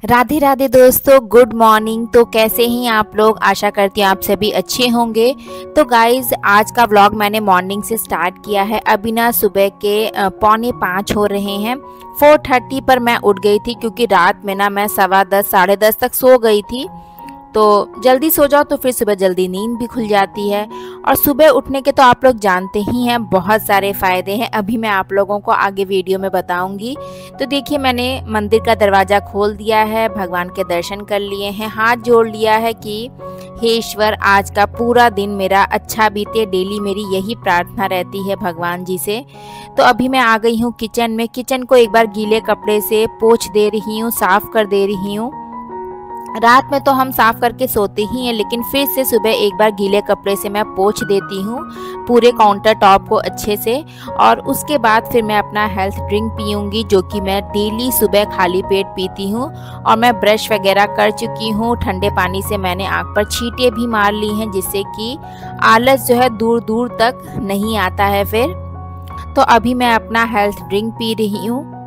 राधे राधे दोस्तों, good morning. तो कैसे हैं आप लोग? आशा करती हूँ आप सभी अच्छे होंगे। तो गाइज, आज का व्लॉग मैंने मॉर्निंग से स्टार्ट किया है। अभी ना सुबह के 4:45 हो रहे हैं। 4:30 पर मैं उठ गई थी क्योंकि रात में ना मैं 10:15 10:30 तक सो गई थी। तो जल्दी सो जाओ तो फिर सुबह जल्दी नींद भी खुल जाती है। और सुबह उठने के तो आप लोग जानते ही हैं, बहुत सारे फ़ायदे हैं। अभी मैं आप लोगों को आगे वीडियो में बताऊंगी। तो देखिए, मैंने मंदिर का दरवाज़ा खोल दिया है, भगवान के दर्शन कर लिए हैं, हाथ जोड़ लिया है कि हे ईश्वर, आज का पूरा दिन मेरा अच्छा बीते। डेली मेरी यही प्रार्थना रहती है भगवान जी से। तो अभी मैं आ गई हूँ किचन में। किचन को एक बार गीले कपड़े से पोंछ दे रही हूँ, साफ़ कर दे रही हूँ। रात में तो हम साफ करके सोते ही हैं, लेकिन फिर से सुबह एक बार गीले कपड़े से मैं पोंछ देती हूँ पूरे काउंटर टॉप को अच्छे से। और उसके बाद फिर मैं अपना हेल्थ ड्रिंक पीऊँगी, जो कि मैं डेली सुबह खाली पेट पीती हूँ। और मैं ब्रश वगैरह कर चुकी हूँ। ठंडे पानी से मैंने आँख पर छींटे भी मार ली हैं, जिससे कि आलस जो है दूर दूर तक नहीं आता है फिर। तो अभी मैं अपना हेल्थ ड्रिंक पी रही हूँ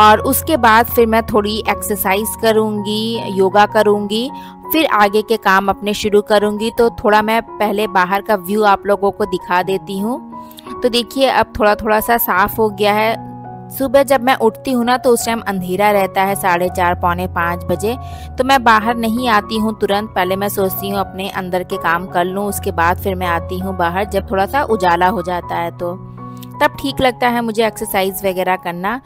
और उसके बाद फिर मैं थोड़ी एक्सरसाइज करूँगी, योगा करूँगी, फिर आगे के काम अपने शुरू करूँगी। तो थोड़ा मैं पहले बाहर का व्यू आप लोगों को दिखा देती हूँ। तो देखिए, अब थोड़ा थोड़ा सा साफ हो गया है। सुबह जब मैं उठती हूँ ना, तो उस टाइम अंधेरा रहता है, 4:30 4:45 बजे। तो मैं बाहर नहीं आती हूँ तुरंत, पहले मैं सोचती हूँ अपने अंदर के काम कर लूँ, उसके बाद फिर मैं आती हूँ बाहर, जब थोड़ा सा उजाला हो जाता है तो तब ठीक लगता है मुझे एक्सरसाइज वगैरह करना।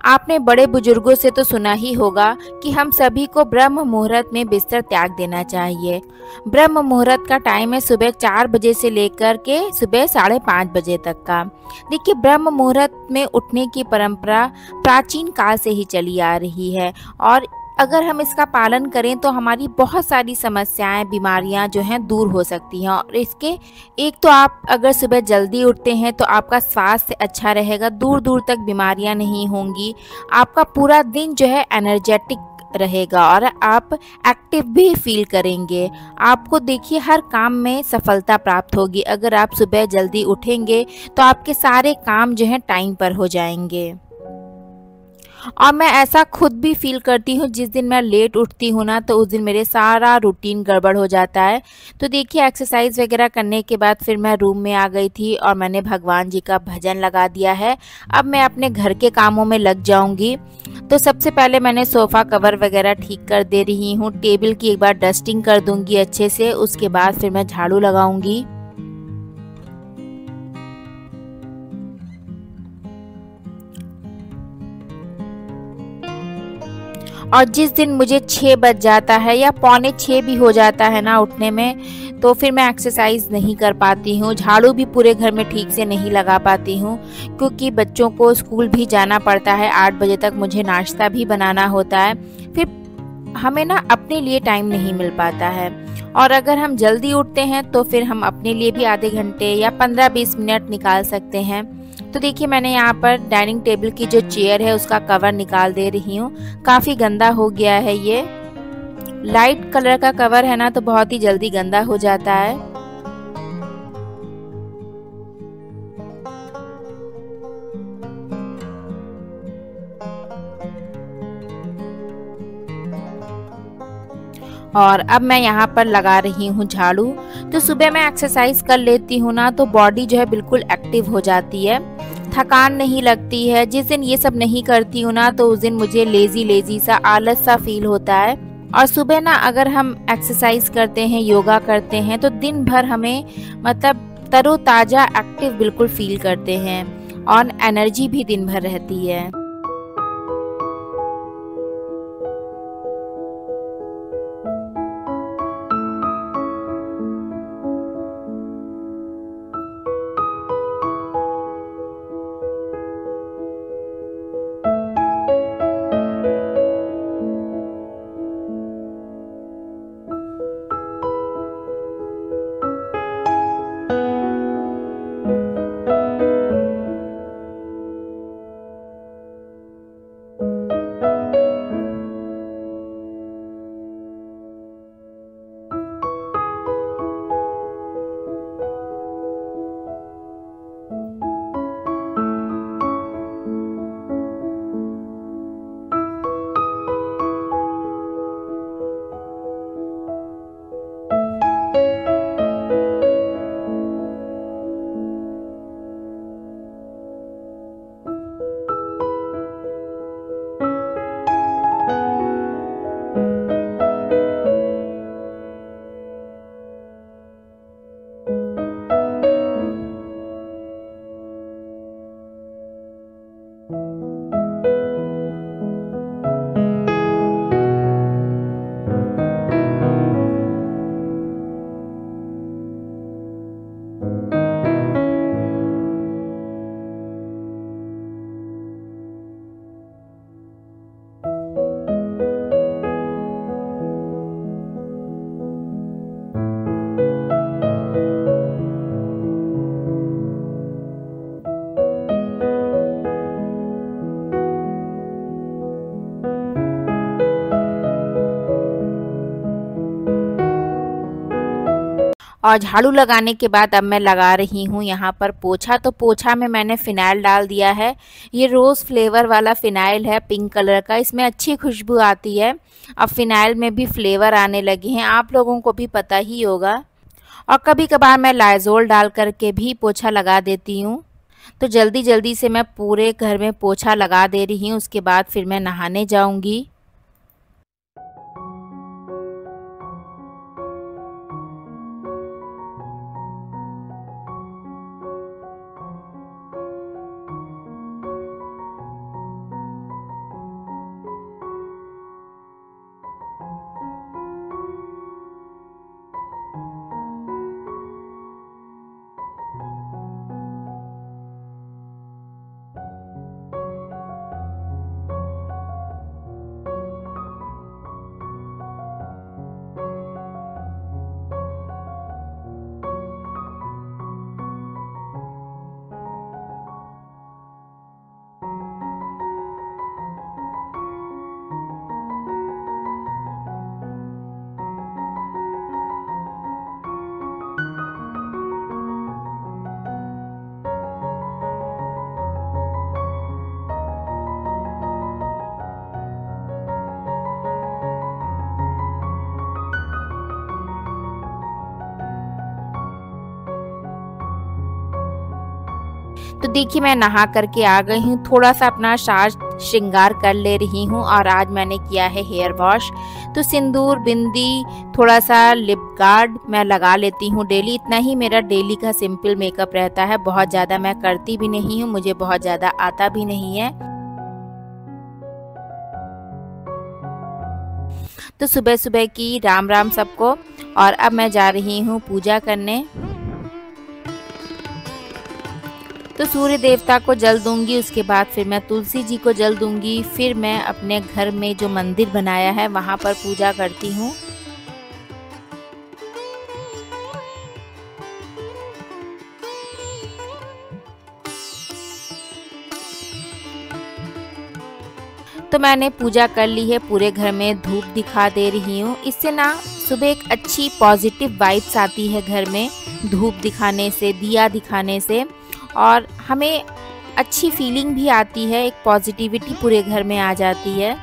आपने बड़े बुजुर्गों से तो सुना ही होगा कि हम सभी को ब्रह्म मुहूर्त में बिस्तर त्याग देना चाहिए। ब्रह्म मुहूर्त का टाइम है सुबह 4 बजे से लेकर के सुबह 5:30 बजे तक का। देखिए, ब्रह्म मुहूर्त में उठने की परंपरा प्राचीन काल से ही चली आ रही है। और अगर हम इसका पालन करें तो हमारी बहुत सारी समस्याएं, बीमारियां जो हैं दूर हो सकती हैं। और इसके एक तो आप अगर सुबह जल्दी उठते हैं तो आपका स्वास्थ्य अच्छा रहेगा, दूर दूर तक बीमारियां नहीं होंगी। आपका पूरा दिन जो है एनर्जेटिक रहेगा और आप एक्टिव भी फील करेंगे। आपको देखिए, हर काम में सफलता प्राप्त होगी। अगर आप सुबह जल्दी उठेंगे तो आपके सारे काम जो हैं टाइम पर हो जाएंगे। और मैं ऐसा खुद भी फील करती हूँ, जिस दिन मैं लेट उठती हूँ ना, तो उस दिन मेरे सारा रूटीन गड़बड़ हो जाता है। तो देखिए, एक्सरसाइज वगैरह करने के बाद फिर मैं रूम में आ गई थी और मैंने भगवान जी का भजन लगा दिया है। अब मैं अपने घर के कामों में लग जाऊंगी। तो सबसे पहले मैंने सोफ़ा कवर वगैरह ठीक कर दे रही हूँ, टेबल की एक बार डस्टिंग कर दूंगी अच्छे से। उसके बाद फिर मैं झाड़ू लगाऊंगी। और जिस दिन मुझे 6 बज जाता है या 5:45 भी हो जाता है ना उठने में, तो फिर मैं एक्सरसाइज नहीं कर पाती हूँ। झाड़ू भी पूरे घर में ठीक से नहीं लगा पाती हूँ, क्योंकि बच्चों को स्कूल भी जाना पड़ता है। 8 बजे तक मुझे नाश्ता भी बनाना होता है। फिर हमें ना अपने लिए टाइम नहीं मिल पाता है। और अगर हम जल्दी उठते हैं तो फिर हम अपने लिए भी आधे घंटे या 15-20 मिनट निकाल सकते हैं। तो देखिए, मैंने यहाँ पर डाइनिंग टेबल की जो चेयर है उसका कवर निकाल दे रही हूँ। काफ़ी गंदा हो गया है ये। लाइट कलर का कवर है ना, तो बहुत ही जल्दी गंदा हो जाता है। और अब मैं यहाँ पर लगा रही हूँ झाड़ू। तो सुबह मैं एक्सरसाइज कर लेती हूँ ना, तो बॉडी जो है बिल्कुल एक्टिव हो जाती है, थकान नहीं लगती है। जिस दिन ये सब नहीं करती हूँ ना, तो उस दिन मुझे लेजी लेजी सा, आलस सा फील होता है। और सुबह ना अगर हम एक्सरसाइज करते हैं, योगा करते हैं, तो दिन भर हमें मतलब तरोताजा, एक्टिव बिल्कुल फील करते हैं और एनर्जी भी दिन भर रहती है। और झाड़ू लगाने के बाद अब मैं लगा रही हूँ यहाँ पर पोछा। तो पोछा में मैंने फ़िनाइल डाल दिया है। ये रोज़ फ्लेवर वाला फ़िनाइल है, पिंक कलर का। इसमें अच्छी खुशबू आती है। अब फ़िनाइल में भी फ्लेवर आने लगे हैं, आप लोगों को भी पता ही होगा। और कभी कभार मैं लाइज़ोल डाल करके भी पोछा लगा देती हूँ। तो जल्दी जल्दी से मैं पूरे घर में पोछा लगा दे रही हूँ। उसके बाद फिर मैं नहाने जाऊँगी। तो देखिए मैं नहा करके आ गई हूँ। थोड़ा सा अपना साज श्रृंगार कर ले रही हूँ और आज मैंने किया है हेयर वॉश। तो सिंदूर, बिंदी, थोड़ा सा लिप गार्ड मैं लगा लेती हूँ डेली। इतना ही मेरा डेली का सिंपल मेकअप रहता है। बहुत ज़्यादा मैं करती भी नहीं हूँ, मुझे बहुत ज़्यादा आता भी नहीं है। तो सुबह सुबह की राम राम सबको। और अब मैं जा रही हूँ पूजा करने। तो सूर्य देवता को जल दूंगी, उसके बाद फिर मैं तुलसी जी को जल दूंगी। फिर मैं अपने घर में जो मंदिर बनाया है वहाँ पर पूजा करती हूँ। तो मैंने पूजा कर ली है, पूरे घर में धूप दिखा दे रही हूँ। इससे ना सुबह एक अच्छी पॉजिटिव वाइब्स आती है घर में, धूप दिखाने से, दिया दिखाने से। और हमें अच्छी फीलिंग भी आती है, एक पॉजिटिविटी पूरे घर में आ जाती है।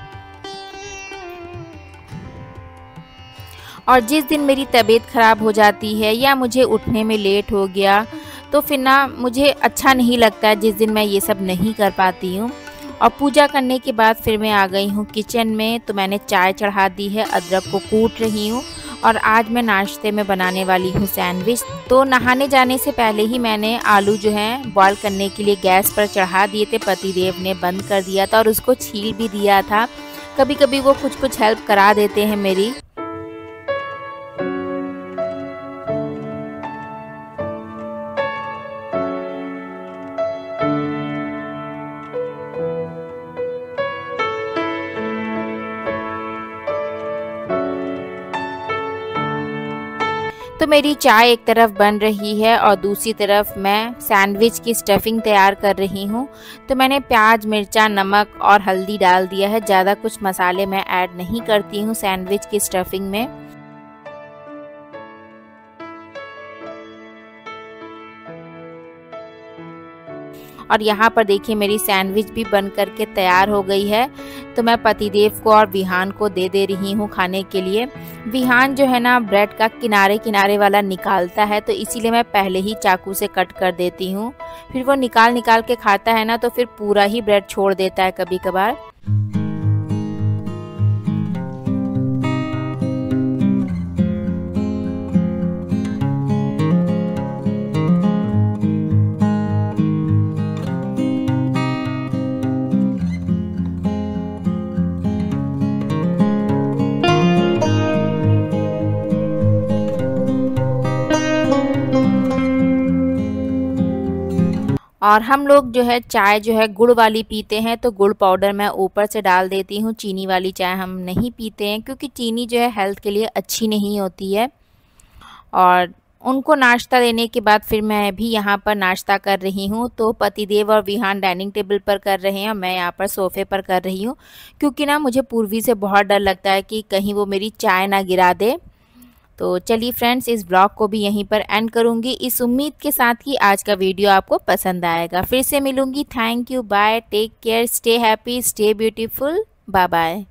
और जिस दिन मेरी तबीयत ख़राब हो जाती है या मुझे उठने में लेट हो गया तो फिर ना मुझे अच्छा नहीं लगता है जिस दिन मैं ये सब नहीं कर पाती हूँ। और पूजा करने के बाद फिर मैं आ गई हूँ किचन में। तो मैंने चाय चढ़ा दी है, अदरक को कूट रही हूँ। और आज मैं नाश्ते में बनाने वाली हूँ सैंडविच। तो नहाने जाने से पहले ही मैंने आलू जो हैं बॉईल करने के लिए गैस पर चढ़ा दिए थे। पतिदेव ने बंद कर दिया था और उसको छील भी दिया था। कभी कभी वो कुछ हेल्प करा देते हैं मेरी। तो मेरी चाय एक तरफ बन रही है और दूसरी तरफ मैं सैंडविच की स्टफिंग तैयार कर रही हूँ। तो मैंने प्याज, मिर्चा, नमक और हल्दी डाल दिया है। ज़्यादा कुछ मसाले मैं ऐड नहीं करती हूँ सैंडविच की स्टफिंग में। और यहाँ पर देखिए मेरी सैंडविच भी बन करके तैयार हो गई है। तो मैं पतिदेव को और विहान को दे दे रही हूँ खाने के लिए। विहान जो है ना ब्रेड का किनारे किनारे वाला निकालता है, तो इसीलिए मैं पहले ही चाकू से कट कर देती हूँ। फिर वो निकाल निकाल के खाता है ना, तो फिर पूरा ही ब्रेड छोड़ देता है कभी कभार। और हम लोग जो है चाय जो है गुड़ वाली पीते हैं, तो गुड़ पाउडर मैं ऊपर से डाल देती हूँ। चीनी वाली चाय हम नहीं पीते हैं क्योंकि चीनी जो है हेल्थ के लिए अच्छी नहीं होती है। और उनको नाश्ता देने के बाद फिर मैं भी यहाँ पर नाश्ता कर रही हूँ। तो पतिदेव और विहान डाइनिंग टेबल पर कर रहे हैं और मैं यहाँ पर सोफ़े पर कर रही हूँ, क्योंकि ना मुझे पूर्वी से बहुत डर लगता है कि कहीं वो मेरी चाय ना गिरा दे। तो चलिए फ्रेंड्स, इस ब्लॉग को भी यहीं पर एंड करूँगी, इस उम्मीद के साथ कि आज का वीडियो आपको पसंद आएगा। फिर से मिलूँगी। Thank you, bye, take care, stay happy, stay beautiful, bye bye.